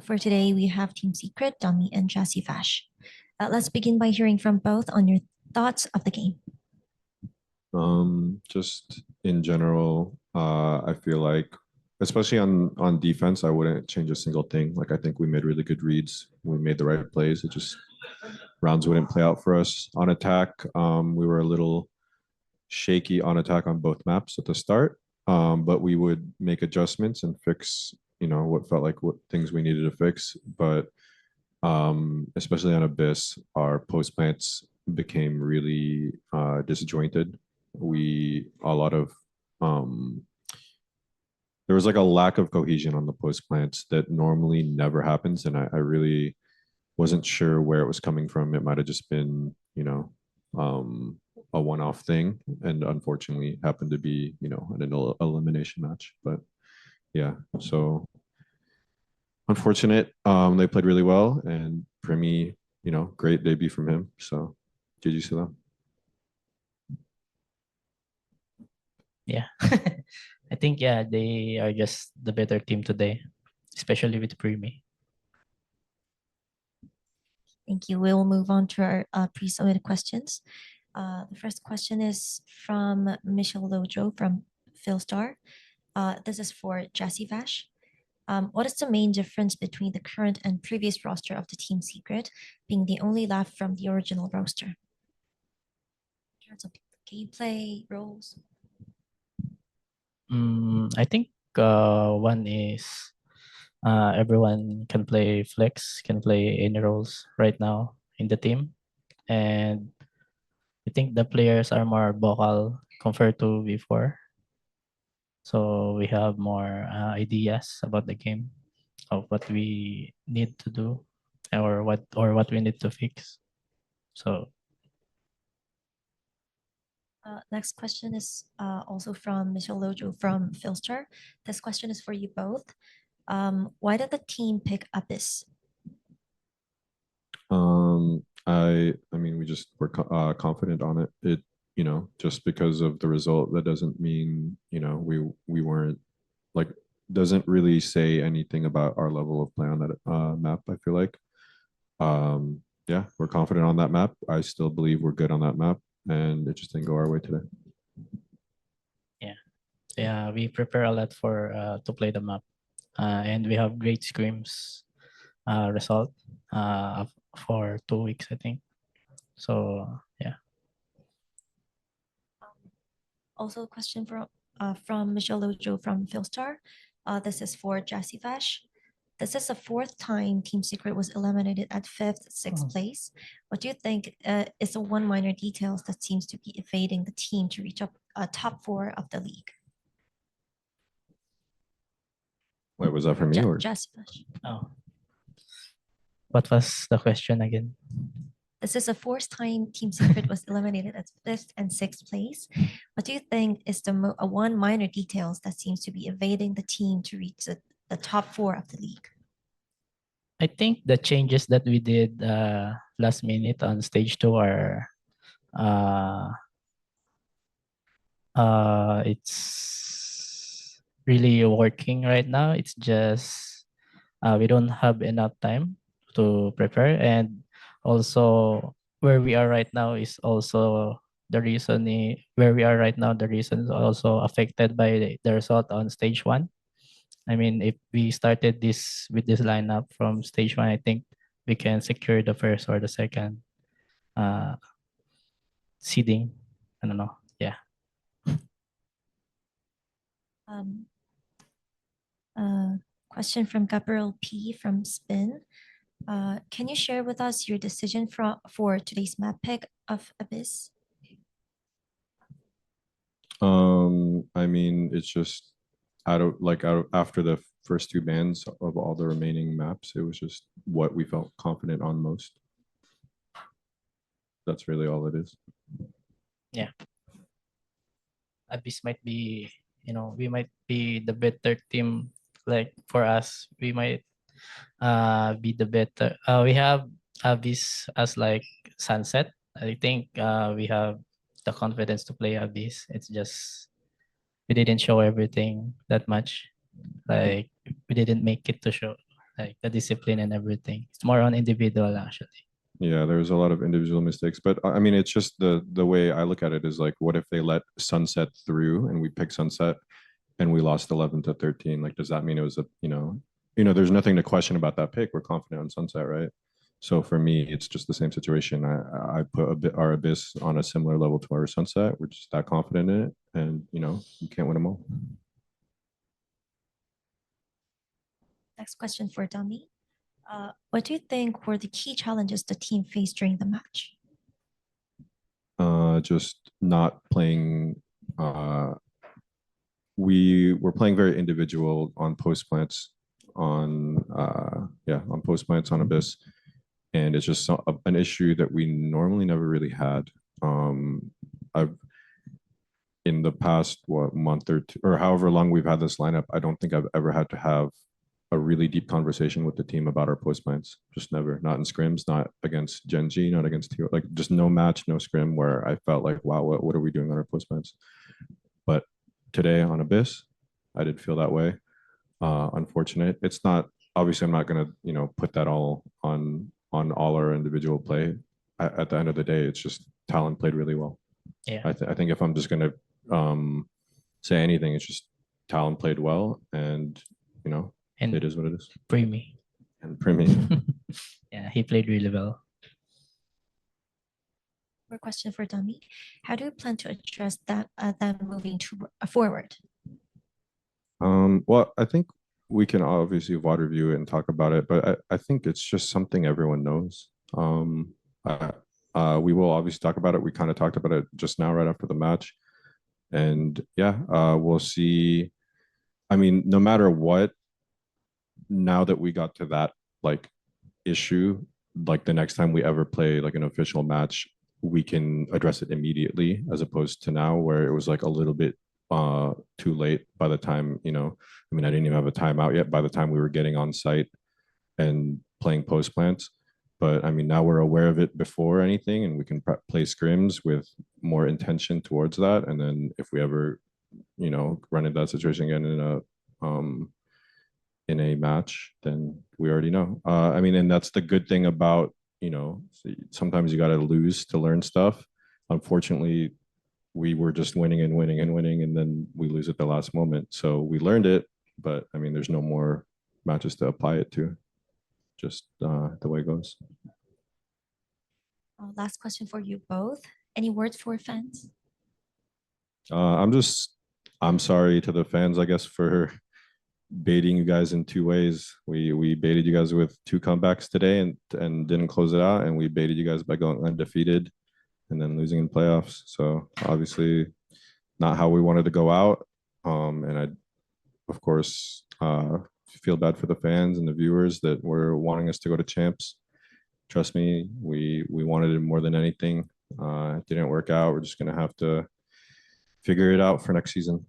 For today, we have Team Secret, Dummy, and Jesse Vash. Let's begin by hearing from both on your thoughts of the game. Just in general, I feel like, especially on defense, I wouldn't change a single thing. Like I think we made really good reads. We made the right plays. It just rounds wouldn't play out for us. On attack, we were a little shaky on attack on both maps at the start, but we would make adjustments and fix, what felt like what things we needed to fix. But especially on Abyss, our post plants became really disjointed. There was like a lack of cohesion on the post plants that normally never happens, and I really wasn't sure where it was coming from. It might have just been, a one-off thing, and unfortunately happened to be, an elimination match. But yeah, so unfortunate. They played really well, and Primi, great debut from him. So GG to them. Yeah. I think, they are just the better team today, especially with Primi. Thank you. We'll move on to our pre-submitted questions. The first question is from Michelle Lojo from Philstar. This is for Jesse Vash. What is the main difference between the current and previous roster of the Team Secret, being the only left from the original roster? In terms of gameplay, roles? I think one is everyone can play flex, can play any roles right now in the team. And I think the players are more vocal compared to before. So we have more ideas about the game, of what we need to do or what we need to fix. So next question is also from Michelle Lojo from Philstar. This question is for you both. Why did the team pick Abyss? I mean, we just were confident on it. Just because of the result, that doesn't mean, we weren't like, doesn't really say anything about our level of play on that map, I feel like. Yeah, we're confident on that map. I still believe we're good on that map, and it just didn't go our way today. Yeah, we prepare a lot for to play the map, and we have great scrims result for 2 weeks, I think. So yeah. Also a question from Michelle Lojo from Philstar. This is for Jesse Vash. This is the 4th time Team Secret was eliminated at 5th, 6th place. What do you think is the one minor details that seems to be evading the team to reach up top 4 of the league? Wait, was that for me or? Jesse Vash. Oh. What was the question again? This is the 4th time Team Secret was eliminated at 5th and 6th place. What do you think is the one minor details that seems to be evading the team to reach the top 4 of the league? I think the changes that we did last minute on stage 2 are it's really working right now. It's just we don't have enough time to prepare, and also where we are right now is also the reason where we are right now. The reason is also affected by the result on stage 1. I mean, if we started this with this lineup from stage 1, I think we can secure the first or the second seeding. I don't know. Yeah. Question from Gabriel P from Spin. Can you share with us your decision for today's map pick of Abyss? I mean, it's just after the first 2 bans of all the remaining maps, it was just what we felt confident on most. That's really all it is. Yeah. Abyss might be, we might be the better team. Like for us, we might be the better. We have Abyss as like Sunset. I think we have the confidence to play Abyss. It's just we didn't show everything that much. Like we didn't make it to show like the discipline and everything. It's more on individual actually. Yeah, there's a lot of individual mistakes, but I mean, it's just the way I look at it is like, what if they let Sunset through and we pick Sunset and we lost 11-13? Like, does that mean it was there's nothing to question about that pick. We're confident on Sunset, right? So for me, it's just the same situation. I put our Abyss on a similar level to our Sunset. We're just that confident in it, and you can't win them all. Next question for Dummy. What do you think were the key challenges the team faced during the match? Just not playing. We were playing very individual on post plants, on post plants on Abyss, and it's just an issue that we normally never really had. I've in the past month or two, or however long we've had this lineup, I don't think I've ever had to have a really deep conversation with the team about our post plans. Just never. Not in scrims, not against Genji, not against T. Like just no match, no scrim where I felt like, wow, what are we doing on our post plans? But today on Abyss, I did feel that way. Unfortunate. It's not obviously. I'm not gonna put that all on all our individual play. At the end of the day, it's just Talon played really well. Yeah. I think if I'm just gonna say anything, it's just Talon played well, and And it is what it is. Primi. And Primi. Yeah, he played really well. More question for Dummy. How do you plan to address that moving forward? Well, I think we can obviously VOD review it and talk about it, but I think it's just something everyone knows. We will obviously talk about it. We kind of talked about it just now, right after the match. And yeah, we'll see. I mean, no matter what, now that we got to that like issue, like the next time we ever play like an official match, we can address it immediately, as opposed to now where it was like a little bit too late by the time, I mean, I didn't even have a timeout yet by the time we were getting on site and playing post plants. But I mean, now we're aware of it before anything, and we can play scrims with more intention towards that. And then if we ever, run into that situation again in a match, then we already know. I mean, and that's the good thing about, sometimes you got to lose to learn stuff. Unfortunately, we were just winning and winning and winning, and then we lose at the last moment. So we learned it, but I mean, there's no more matches to apply it to. Just the way it goes. Last question for you both. Any words for fans? I'm sorry to the fans, I guess, for baiting you guys in two ways. We baited you guys with 2 comebacks today and didn't close it out, and we baited you guys by going undefeated and then losing in playoffs. So obviously not how we wanted to go out. And I, of course, feel bad for the fans and the viewers that were wanting us to go to champs. Trust me, we wanted it more than anything. It didn't work out. We're just gonna have to figure it out for next season.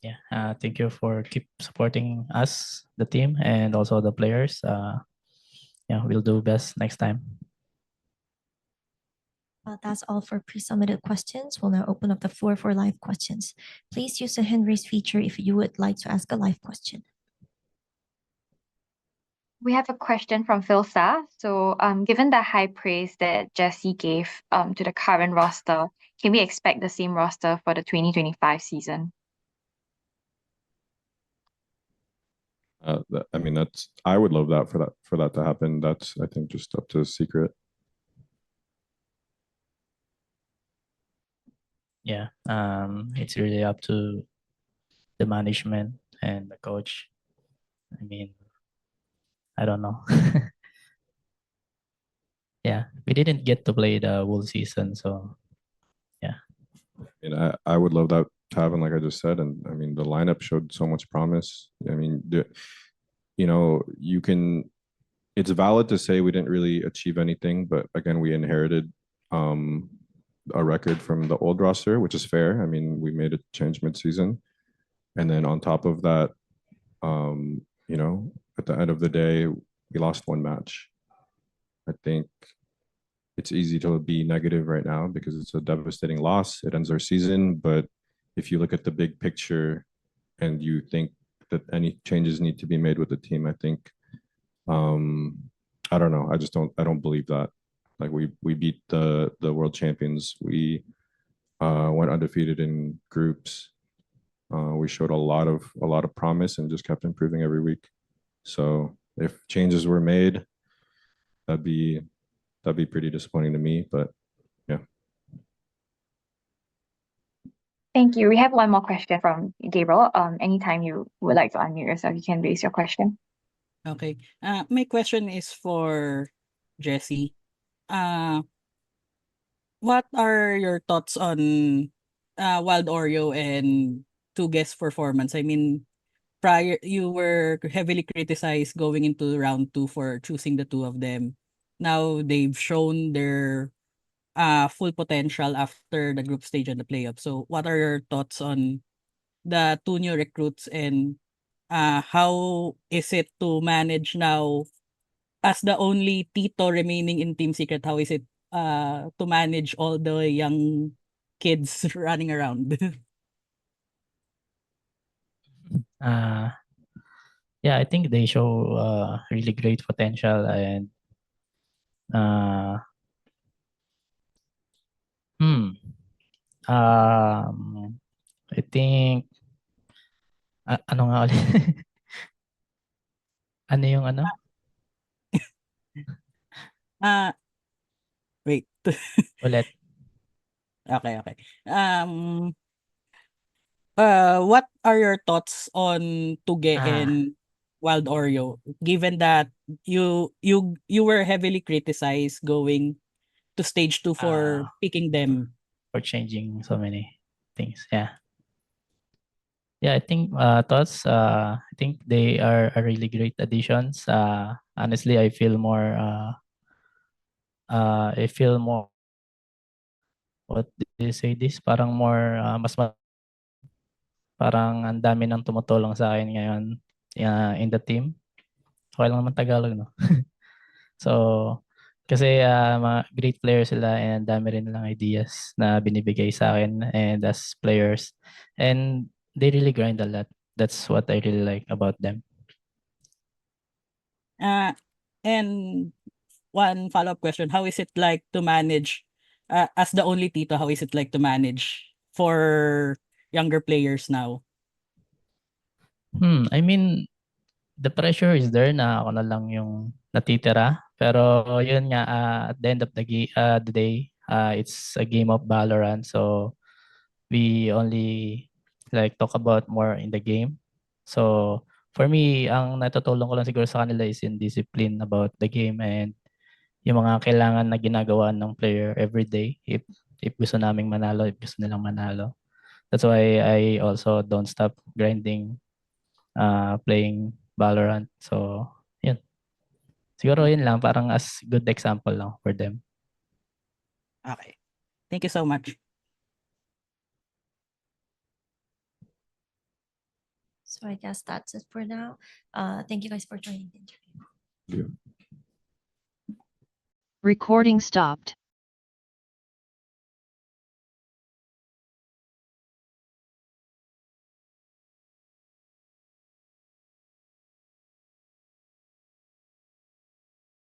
Yeah, thank you for keep supporting us, the team, and also the players. Yeah, we'll do best next time. That's all for pre-submitted questions. We'll now open up the floor for live questions. Please use the hand raise feature if you would like to ask a live question. We have a question from Phil Sa. So, given the high praise that Jesse gave to the current roster, can we expect the same roster for the 2025 season? I mean, I would love that for that to happen. That's, I think, just up to secret. Yeah, it's really up to the management and the coach. I mean, I don't know. Yeah, we didn't get to play the whole season, so yeah. And I would love that to happen, like I just said. And I mean, the lineup showed so much promise. I mean, it's valid to say we didn't really achieve anything, but again, we inherited a record from the old roster, which is fair. I mean, we made a change mid-season. And then on top of that, at the end of the day, we lost 1 match. I think it's easy to be negative right now because it's a devastating loss. It ends our season. But if you look at the big picture and you think that any changes need to be made with the team. I think I don't know. I don't believe that. Like we beat the world champions. We went undefeated in groups. We showed a lot of promise and just kept improving every week. So if changes were made, that'd be pretty disappointing to me. But yeah. Thank you. We have one more question from Gabriel. Anytime you would like to unmute yourself, you can raise your question. Okay. My question is for Jessie. What are your thoughts on Wild Oreo and Two Guests' performance? I mean, prior you were heavily criticized going into round 2 for choosing the two of them. Now they've shown their full potential after the group stage and the playoff. So what are your thoughts on the two new recruits, and how is it to manage now as the only Tito remaining in Team Secret? How is it to manage all the young kids running around? Yeah, I think they show really great potential, and I think ano nga ulit? Ano yung ano? Wait. Ulit. Okay. What are your thoughts on Tuge and Wild Oreo, given that you were heavily criticized going to stage 2 for picking them? For changing so many things. Yeah. Yeah, I think thoughts. I think they are a really great additions. Honestly, I feel more. What do you say this? Parang more parang ang dami nang tumutulong sa akin ngayon in the team. Okay lang naman Tagalog, no? So, kasi mga great players sila and dami rin nilang ideas na binibigay sa akin and as players. And they really grind a lot. That's what I really like about them. And one follow-up question, how is it like to manage, as the only Tito, how is it like to manage for younger players now? I mean, the pressure is there na ako na lang yung natitira. Pero yun nga, at the end of the day, it's a game of VALORANT. So we only like talk about more in the game. So for me, ang natutulong ko lang siguro sa kanila is in discipline about the game and yung mga kailangan na ginagawa ng player every day if gusto naming manalo, if gusto nilang manalo. That's why I also don't stop grinding playing VALORANT. So, yun. Siguro yun lang, parang as good example lang for them. Okay. Thank you so much. So I guess that's it for now. Thank you guys for joining the interview. Yeah. Recording stopped.